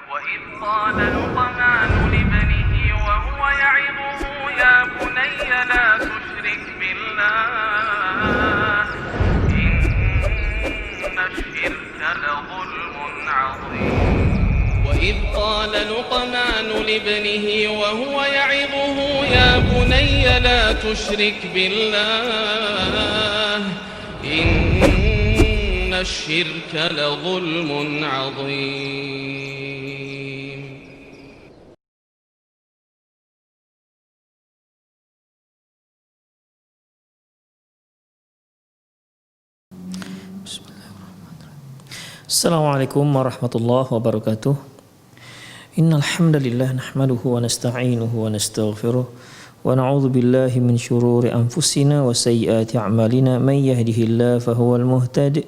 وإذ قال لقمان لابنه وهو يعظه يا بني لا تشرك بالله إن الشرك لظلم عظيم وإذ قال لقمان لابنه وهو يعظه يا بني لا تشرك بالله إن الشرك لظلم عظيم. Assalamualaikum warahmatullahi wabarakatuh. Innal hamdalillah nahmaduhu wa nasta'inuhu wa nastaghfiruh wa na'udzu billahi min shururi anfusina wa sayyiati a'malina may yahdihillahu fahuwal muhtadi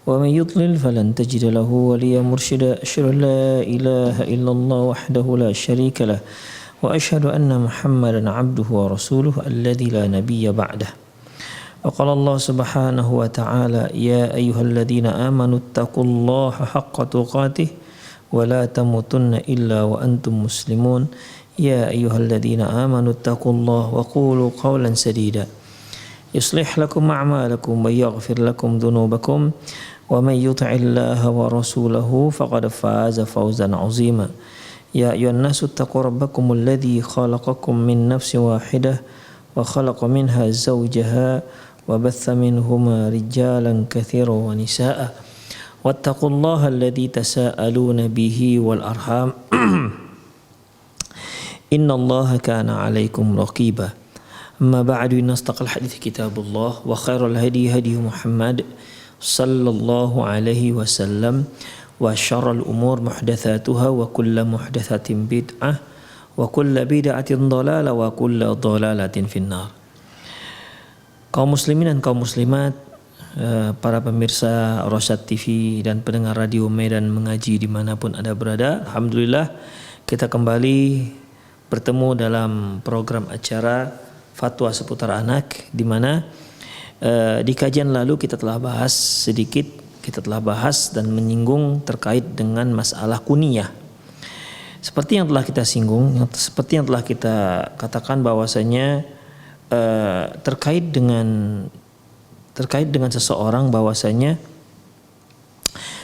wa may yudlil falan tajida lahu waliyyan mursyida. Asyhadu an la ilaha illallah wahdahu la syarika lah wa asyhadu anna Muhammadan 'abduhu wa rasuluhu alladzi la nabiyya ba'dah. Wa qala Allah subhanahu wa ta'ala ya ayyuhalladzina amanu taqullaha haqqa tuqatih wa la tamutunna illa wa antum muslimun. Ya ayyuhalladzina amanu taqullaha wa qulu qawlan sadida yuslih lakum a'malakum wa yaghfir lakum dhunubakum wa may yuti'illaha wa rasulahu faqad faza fawzan 'azima. Ya ayyuhan nasu taqu rabbakumul ladzi khalaqakum min nafsin wahidah wa khalaqa minha zawjaha wa batha minhuma rijalan katsiran wa nisaa'a wattaqullaha alladzi tasaaluna bihi wal arham innallaha kana 'alaikum raqiba. Amma ba'du, inna astaqal hadithi kitabullah wa khairal hadi hadi Muhammad sallallahu alaihi wasallam wa syarrul umur muhdatsatuha wa kullu muhdatsatin bid'ah wa kullu bid'atin dhalalah wa kullu dhalalatin finnar. Kaum muslimin dan kaum muslimat, para pemirsa Rosyad TV dan pendengar radio Medan Mengaji dimanapun Anda berada, alhamdulillah kita kembali bertemu dalam program acara Fatwa Seputar Anak, di mana di kajian lalu kita telah bahas sedikit, kita telah bahas dan menyinggung terkait dengan masalah kunyah. Seperti yang telah kita singgung, seperti yang telah kita katakan bahwasanya terkait dengan seseorang, bahwasanya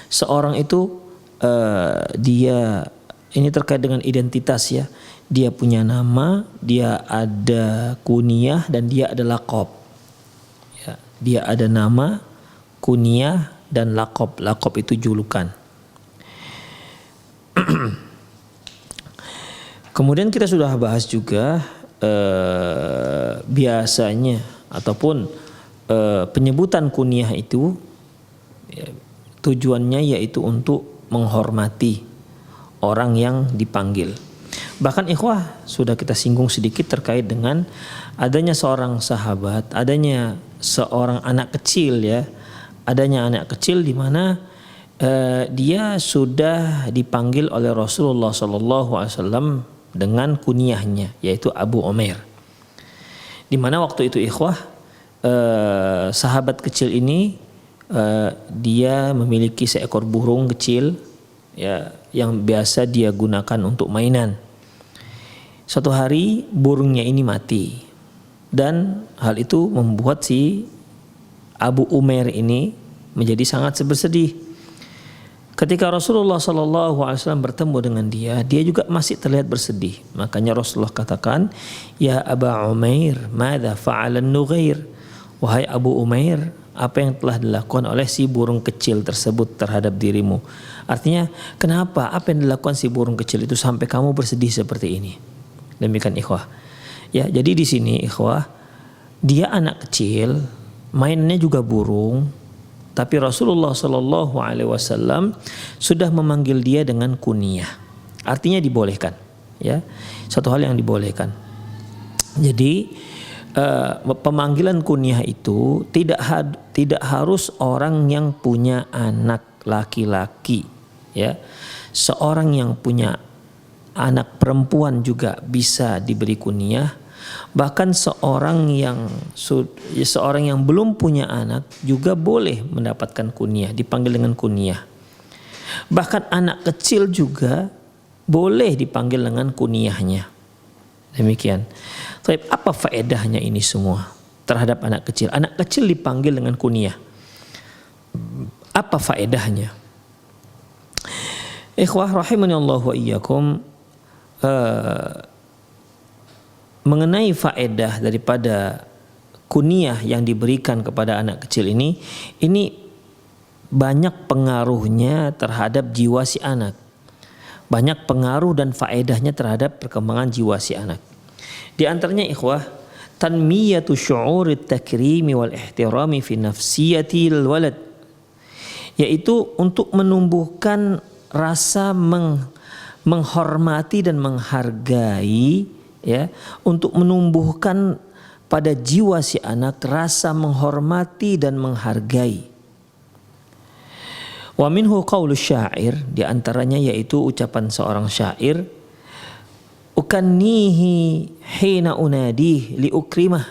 seorang itu dia ini terkait dengan identitas ya. Dia punya nama, dia ada kunyah dan dia ada laqab. Ya, dia ada nama, kunyah dan laqab. Laqab itu julukan. Kemudian kita sudah bahas juga biasanya ataupun penyebutan kunyah itu ya, tujuannya yaitu untuk menghormati orang yang dipanggil. Bahkan ikhwah sudah kita singgung sedikit terkait dengan adanya seorang sahabat, adanya seorang anak kecil ya, adanya anak kecil di mana dia sudah dipanggil oleh Rasulullah SAW dengan kunyahnya yaitu Abu Umair. Di mana waktu itu ikhwah sahabat kecil ini dia memiliki seekor burung kecil ya yang biasa dia gunakan untuk mainan. Suatu hari burungnya ini mati dan hal itu membuat si Abu Umair ini menjadi sangat bersedih. Ketika Rasulullah SAW bertemu dengan dia juga masih terlihat bersedih. Makanya Rasulullah katakan, ya Aba Umair, madza fa'alan nughair? Wahai Abu Umair, apa yang telah dilakukan oleh si burung kecil tersebut terhadap dirimu? Artinya, kenapa apa yang dilakukan si burung kecil itu sampai kamu bersedih seperti ini? Demikian ikhwah. Ya, jadi di sini ikhwah, dia anak kecil, mainnya juga burung, tapi Rasulullah SAW sudah memanggil dia dengan kunyah. Artinya dibolehkan, ya, satu hal yang dibolehkan. Jadi pemanggilan kunyah itu tidak harus orang yang punya anak laki-laki, ya. Seorang yang punya anak perempuan juga bisa diberi kunyah. Bahkan seorang yang belum punya anak juga boleh mendapatkan kunyah, dipanggil dengan kunyah. Bahkan anak kecil juga boleh dipanggil dengan kunyahnya. Demikian. Tapi apa faedahnya ini semua terhadap anak kecil? Anak kecil dipanggil dengan kunyah. Apa faedahnya? Ikhwah rahimani Allah wa iyyakum, mengenai faedah daripada kunyah yang diberikan kepada anak kecil ini banyak pengaruhnya terhadap jiwa si anak. Banyak pengaruh dan faedahnya terhadap perkembangan jiwa si anak. Di antaranya ikhwah, tanmiyatu syu'urit takrimi wal ihtirami fi nafsiyatil walad, yaitu untuk menumbuhkan rasa menghormati dan menghargai, ya, untuk menumbuhkan pada jiwa si anak rasa menghormati dan menghargai. Wa minhu qaulu syair, di antaranya yaitu ucapan seorang syair, ukannihi hina unadih li ukrimah,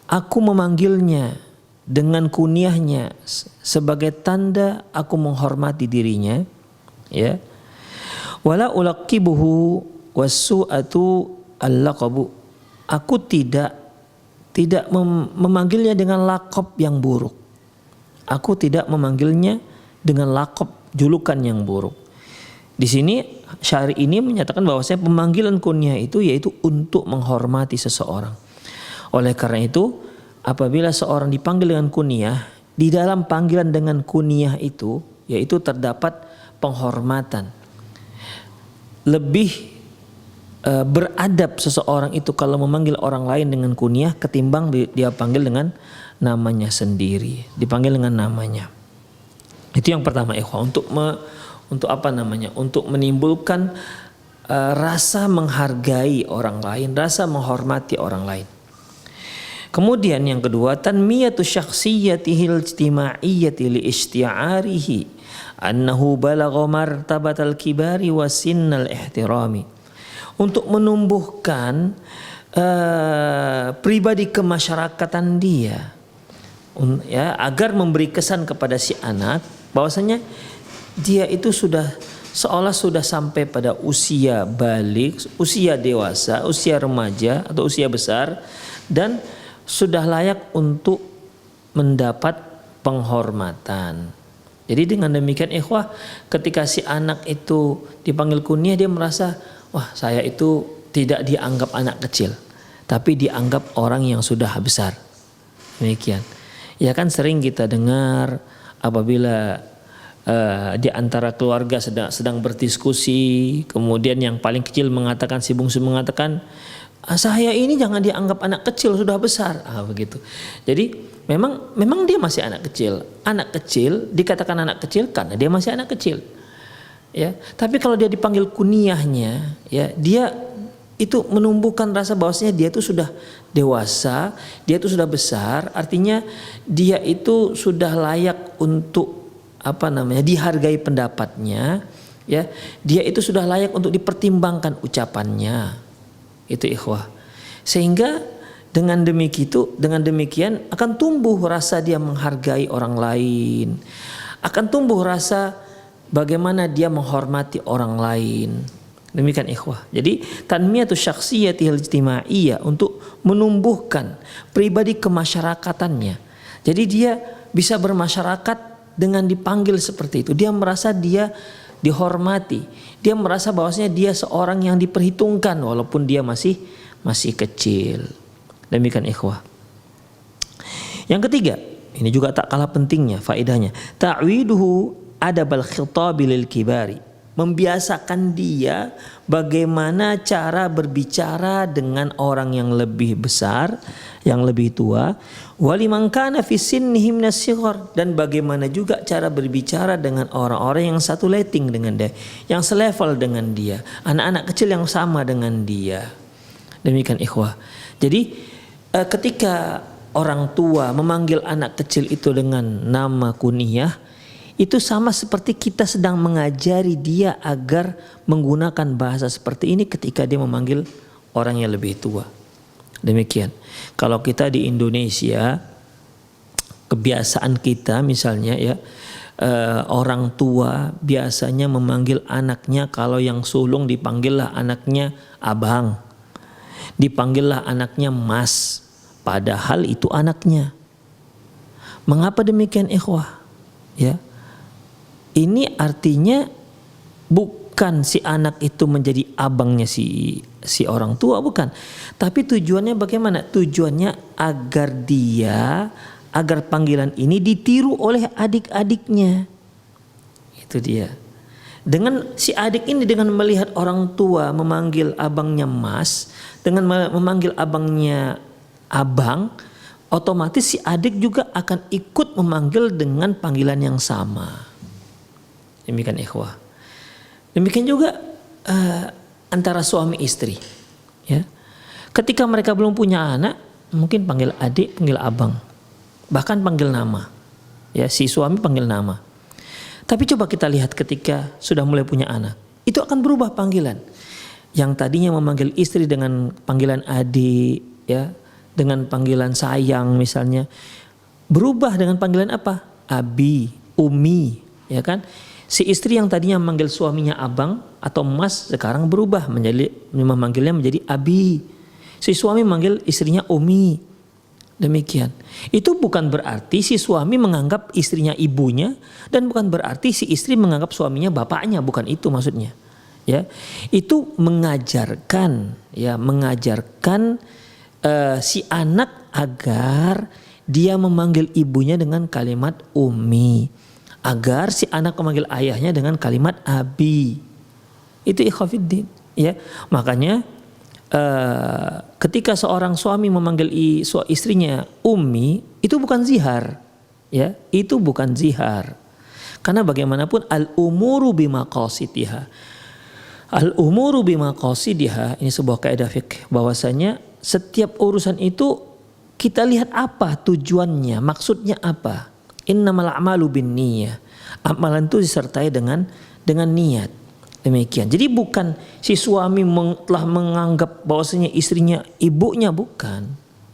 aku memanggilnya dengan kunyahnya sebagai tanda aku menghormati dirinya, ya. Wala ulaqibuhu wasu'atu al-laqabu, aku tidak memanggilnya dengan lakop yang buruk. Aku tidak memanggilnya dengan lakop julukan yang buruk. Di sini syair ini menyatakan bahwasanya pemanggilan kunyah itu yaitu untuk menghormati seseorang. Oleh karena itu, apabila seorang dipanggil dengan kunyah, di dalam panggilan dengan kunyah itu yaitu terdapat penghormatan. Lebih beradab seseorang itu kalau memanggil orang lain dengan kunyah ketimbang dia panggil dengan namanya sendiri, dipanggil dengan namanya. Itu yang pertama ikhwah, untuk menimbulkan rasa menghargai orang lain, rasa menghormati orang lain. Kemudian yang kedua, tanmiyatu syakhsiyatihil ijtima'iyyati li isti'arihi annahu balagha martabatal kibari wa sinnal ihtirami, untuk menumbuhkan pribadi kemasyarakatan dia, ya, agar memberi kesan kepada si anak bahwasanya dia itu sudah sampai pada usia balik, usia dewasa, usia remaja atau usia besar, dan sudah layak untuk mendapat penghormatan. Jadi dengan demikian ikhwah, ketika si anak itu dipanggil kunyah, dia merasa, wah, saya itu tidak dianggap anak kecil, tapi dianggap orang yang sudah besar. Demikian. Ya kan sering kita dengar apabila di antara keluarga sedang berdiskusi, kemudian yang paling kecil mengatakan, si bungsu mengatakan, saya ini jangan dianggap anak kecil, sudah besar. Begitu. Jadi memang dia masih anak kecil. Anak kecil dikatakan anak kecil karena dia masih anak kecil. Ya, tapi kalau dia dipanggil kunyahnya, ya, dia itu menumbuhkan rasa bahwasanya dia itu sudah dewasa, dia itu sudah besar, artinya dia itu sudah layak untuk dihargai pendapatnya, ya. Dia itu sudah layak untuk dipertimbangkan ucapannya. Itu ikhwah. Sehingga dengan demikian akan tumbuh rasa dia menghargai orang lain. Akan tumbuh rasa bagaimana dia menghormati orang lain. Demikian ikhwah. Jadi tanmiyatu syakhsiyatihil ijtima'iyyah, untuk menumbuhkan pribadi kemasyarakatannya. Jadi dia bisa bermasyarakat dengan dipanggil seperti itu. Dia merasa dia dihormati. Dia merasa bahwasanya dia seorang yang diperhitungkan walaupun dia masih kecil. Demikian ikhwah. Yang ketiga, ini juga tak kalah pentingnya faedahnya. Ta'widuhu adabal khitabi lil kibari, membiasakan dia bagaimana cara berbicara dengan orang yang lebih besar, yang lebih tua, waliman kana fi sinnihim nasighar, dan bagaimana juga cara berbicara dengan orang-orang yang satu letting dengan dia, yang selevel dengan dia, anak-anak kecil yang sama dengan dia. Demikian ikhwah. Jadi ketika orang tua memanggil anak kecil itu dengan nama kunyah, itu sama seperti kita sedang mengajari dia agar menggunakan bahasa seperti ini ketika dia memanggil orang yang lebih tua. Demikian. Kalau kita di Indonesia, kebiasaan kita misalnya, ya, orang tua biasanya memanggil anaknya, kalau yang sulung dipanggillah anaknya abang, dipanggillah anaknya mas, padahal itu anaknya. Mengapa demikian ikhwah? Ya, ini artinya bukan si anak itu menjadi abangnya si orang tua, bukan. Tapi tujuannya bagaimana? Tujuannya agar panggilan ini ditiru oleh adik-adiknya. Itu dia. Dengan si adik ini dengan melihat orang tua memanggil abangnya mas, dengan memanggil abangnya abang, otomatis si adik juga akan ikut memanggil dengan panggilan yang sama. Demikian ikhwah. Demikian juga antara suami istri. Ya. Ketika mereka belum punya anak, mungkin panggil adik, panggil abang, bahkan panggil nama. Ya, si suami panggil nama. Tapi coba kita lihat ketika sudah mulai punya anak, itu akan berubah panggilan. Yang tadinya memanggil istri dengan panggilan adik, ya, dengan panggilan sayang misalnya, berubah dengan panggilan apa? Abi, umi, ya kan? Si istri yang tadinya memanggil suaminya abang atau mas, sekarang berubah memanggilnya menjadi abi. Si suami memanggil istrinya umi. Demikian. Itu bukan berarti si suami menganggap istrinya ibunya, dan bukan berarti si istri menganggap suaminya bapaknya, bukan itu maksudnya. Ya, itu mengajarkan si anak agar dia memanggil ibunya dengan kalimat ummi, agar si anak memanggil ayahnya dengan kalimat abi. Itu ikhwafiddin, ya. Makanya ketika seorang suami memanggil istrinya ummi, itu bukan zihar, ya. Itu bukan zihar. Karena bagaimanapun al-umuru bimaqasidiha. Al-umuru bimaqasidiha, ini sebuah kaidah fikih bahwasanya setiap urusan itu kita lihat apa tujuannya, maksudnya apa. Innamal a'malu binniyah. Amalan itu disertai dengan niat. Demikian. Jadi bukan si suami telah menganggap bahwasanya istrinya ibunya, bukan.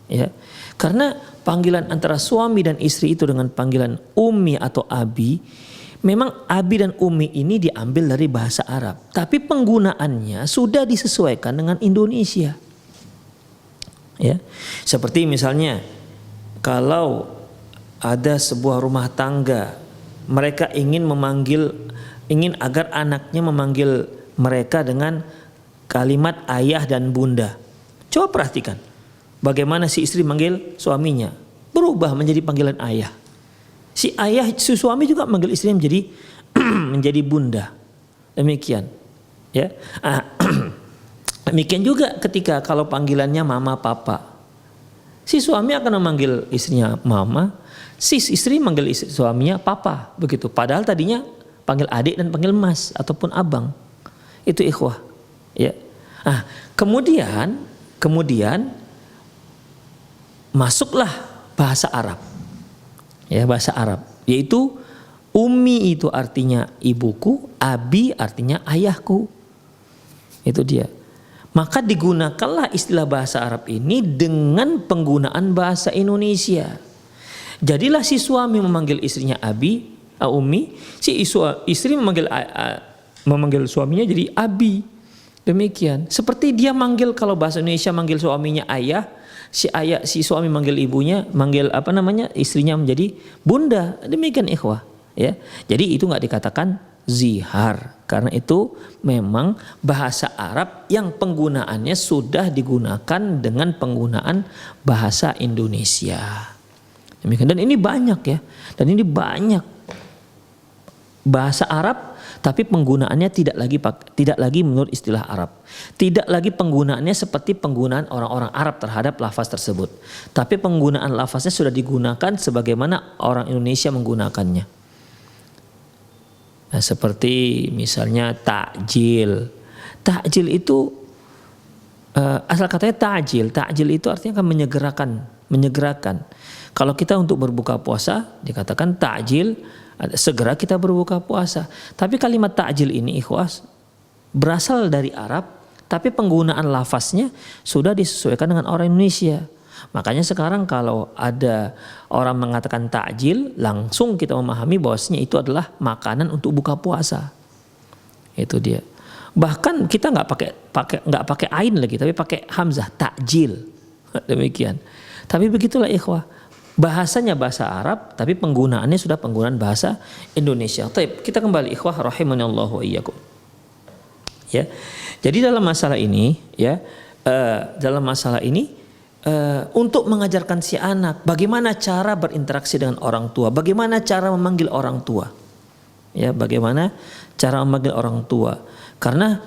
Ya. Karena panggilan antara suami dan istri itu dengan panggilan ummi atau abi, memang abi dan ummi ini diambil dari bahasa Arab, tapi penggunaannya sudah disesuaikan dengan Indonesia. Ya. Seperti misalnya kalau ada sebuah rumah tangga, mereka ingin agar anaknya memanggil mereka dengan kalimat ayah dan bunda. Coba perhatikan bagaimana si istri manggil suaminya, berubah menjadi panggilan ayah. Si suami juga manggil istrinya menjadi bunda. Demikian, ya. Demikian juga ketika kalau panggilannya mama papa, si suami akan memanggil istrinya mama, si istri manggil suaminya papa, begitu. Padahal tadinya panggil adik dan panggil mas ataupun abang. Itu ikhwah, ya. Kemudian masuklah bahasa Arab. Ya, bahasa Arab, yaitu ummi itu artinya ibuku, abi artinya ayahku. Itu dia. Maka digunakanlah istilah bahasa Arab ini dengan penggunaan bahasa Indonesia. Jadilah si suami memanggil istrinya abi, ummi, si istri memanggil suaminya jadi abi. Demikian. Seperti dia manggil, kalau bahasa Indonesia manggil suaminya ayah, si suami manggil istrinya menjadi bunda. Demikian ikhwah, ya. Jadi itu enggak dikatakan zihar, karena itu memang bahasa Arab yang penggunaannya sudah digunakan dengan penggunaan bahasa Indonesia. Demikian. Dan ini banyak, ya. Dan ini banyak bahasa Arab tapi penggunaannya tidak lagi menurut istilah Arab. Tidak lagi penggunaannya seperti penggunaan orang-orang Arab terhadap lafaz tersebut. Tapi penggunaan lafaznya sudah digunakan sebagaimana orang Indonesia menggunakannya. Nah, seperti misalnya takjil. Takjil itu asal katanya ta'jil. Ta'jil itu artinya kan menyegerakan. Kalau kita untuk berbuka puasa dikatakan ta'jil, segera kita berbuka puasa. Tapi kalimat ta'jil ini ikhwas berasal dari Arab, tapi penggunaan lafaznya sudah disesuaikan dengan orang Indonesia. Makanya sekarang kalau ada orang mengatakan takjil, langsung kita memahami bahwasanya itu adalah makanan untuk buka puasa. Itu dia. Bahkan kita nggak pakai ain lagi, tapi pakai hamzah, takjil. Demikian. Tapi begitulah ikhwah. Bahasanya bahasa Arab, tapi penggunaannya sudah penggunaan bahasa Indonesia. Taib, kita kembali ikhwah rahimanallahu wa iyyakum. Ya. Jadi dalam masalah ini, ya, untuk mengajarkan si anak bagaimana cara berinteraksi dengan orang tua, bagaimana cara memanggil orang tua. Ya, bagaimana cara memanggil orang tua. Karena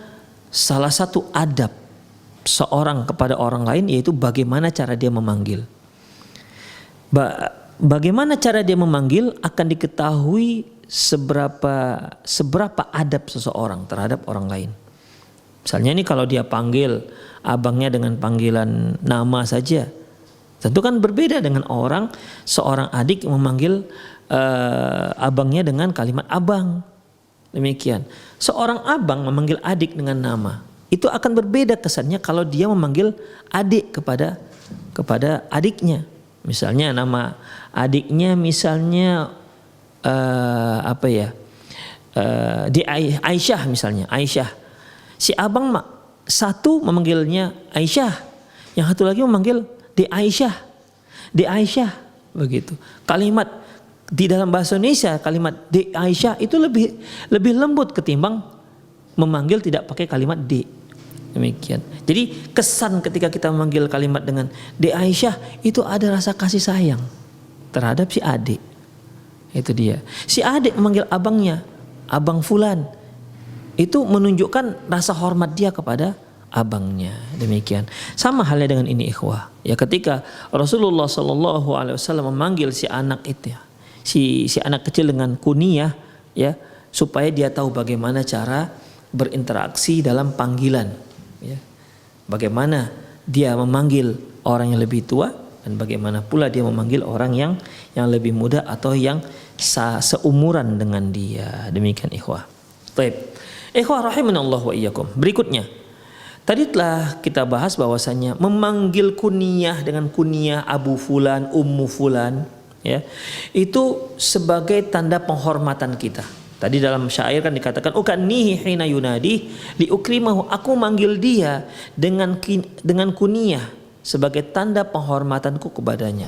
salah satu adab seorang kepada orang lain yaitu bagaimana cara dia memanggil. Bagaimana cara dia memanggil akan diketahui seberapa adab seseorang terhadap orang lain. Misalnya ini kalau dia panggil abangnya dengan panggilan nama saja, tentu kan berbeda dengan seorang adik memanggil abangnya dengan kalimat abang. Demikian. Seorang abang memanggil adik dengan nama, itu akan berbeda kesannya kalau dia memanggil adik kepada adiknya. Misalnya nama adiknya misalnya di Aisyah misalnya, Aisyah. Si abang satu memanggilnya Aisyah, yang satu lagi memanggil di Aisyah, begitu. Kalimat di dalam bahasa Indonesia kalimat di Aisyah itu lebih lembut ketimbang memanggil tidak pakai kalimat di. Demikian. Jadi kesan ketika kita memanggil kalimat dengan di Aisyah itu ada rasa kasih sayang terhadap si adik. Itu dia. Si adik memanggil abangnya, abang fulan. Itu menunjukkan rasa hormat dia kepada abangnya. Demikian. Sama halnya dengan ini ikhwah. Ya, ketika Rasulullah SAW memanggil si anak itu, si anak kecil dengan kunyah, ya, supaya dia tahu bagaimana cara berinteraksi dalam panggilan. Ya. Bagaimana dia memanggil orang yang lebih tua dan bagaimana pula dia memanggil orang yang lebih muda atau yang seumuran dengan dia. Demikian ikhwah. Baik. Ikhwah rahimanallahu wa iyyakum. Berikutnya, tadi telah kita bahas bahwasanya memanggil kunyah dengan kunyah Abu Fulan, Ummu Fulan, ya, itu sebagai tanda penghormatan kita. Tadi dalam syair kan dikatakan ukannihi hina yunadi li ukrimahu, aku manggil dia dengan kunyah sebagai tanda penghormatanku kepadanya.